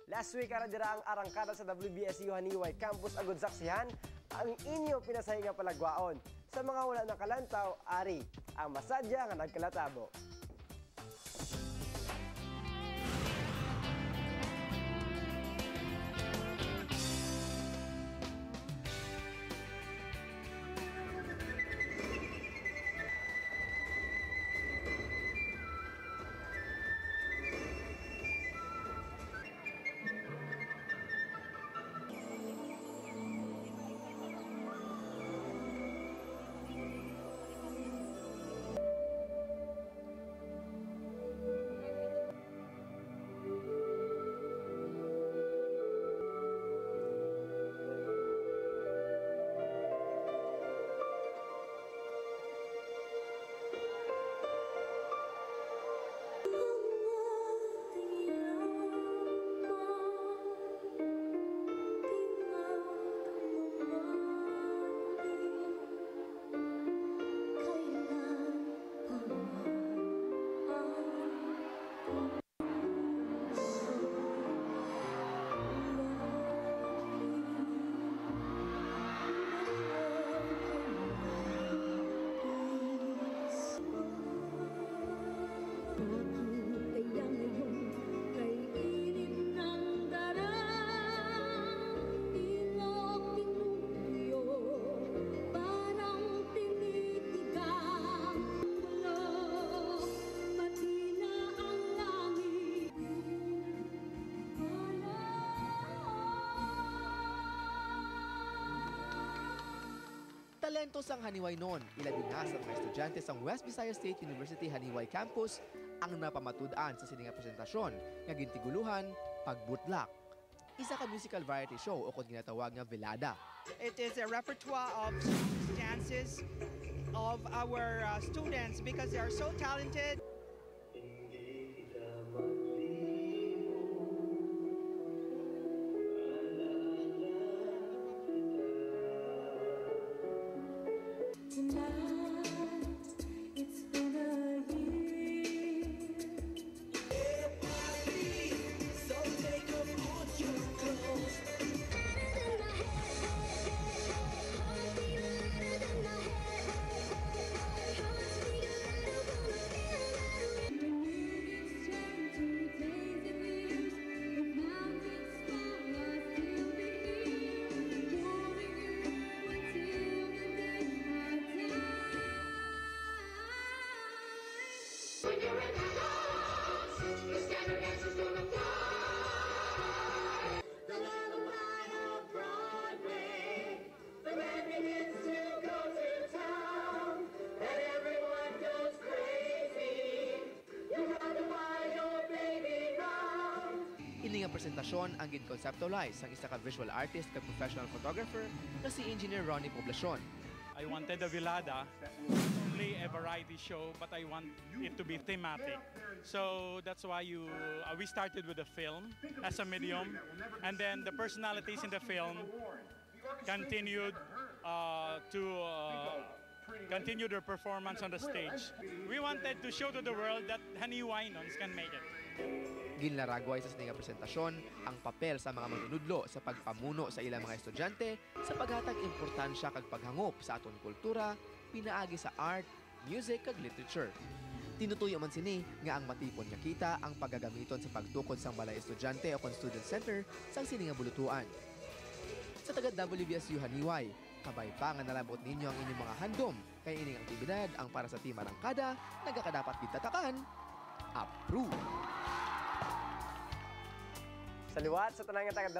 Last week, dira ang arangkada sa WBSU Haniway Campus agud saksihan ang inyo pinasahinga palagwaon. Sa mga wala nakalantaw, ari ang masadya nga nagkalatabo. Talento sang Haniway noon, ilabi na sa mga estudyante sa West Visayas State University Haniway Campus ang napamatud-an sa sininga presentasyon nga gintiguluhan Pagbutlak. Isa ka musical variety show o kung ginatawag nga velada. It is a repertoire of dances of our students because they are so talented. Ini nga presentasyon ang gin-conceptualize ang isa ka visual artist kag professional photographer na si Engineer Ronnie Poblacion. I wanted the Velada to play a variety show, but I want it to be thematic. So that's why we started with the film as a medium, and then the personalities in the film continued to continue their performance on the stage. We wanted to show to the world that Haniwaynons can make it. Ginlaragway sa sininga presentasyon ang papel sa mga manunudlo sa pagpamuno sa ilang mga estudyante sa paghatag importansya kag paghangop sa aton kultura, pinaagi sa art, music kag literature. Tinutuyo man sini nga ang matipon nga kita ang paggagamiton sa pagtukod sang balay estudyante o student center sang sininga bulutuan. Sa taga WBSU Haniway, kabay pa nga nalabot ninyo ang inyong mga handom kay ining aktibidad ang para sa Team Arangkada nagakadapat gitatakan. Approve! Sa liwat sa tanang nga taga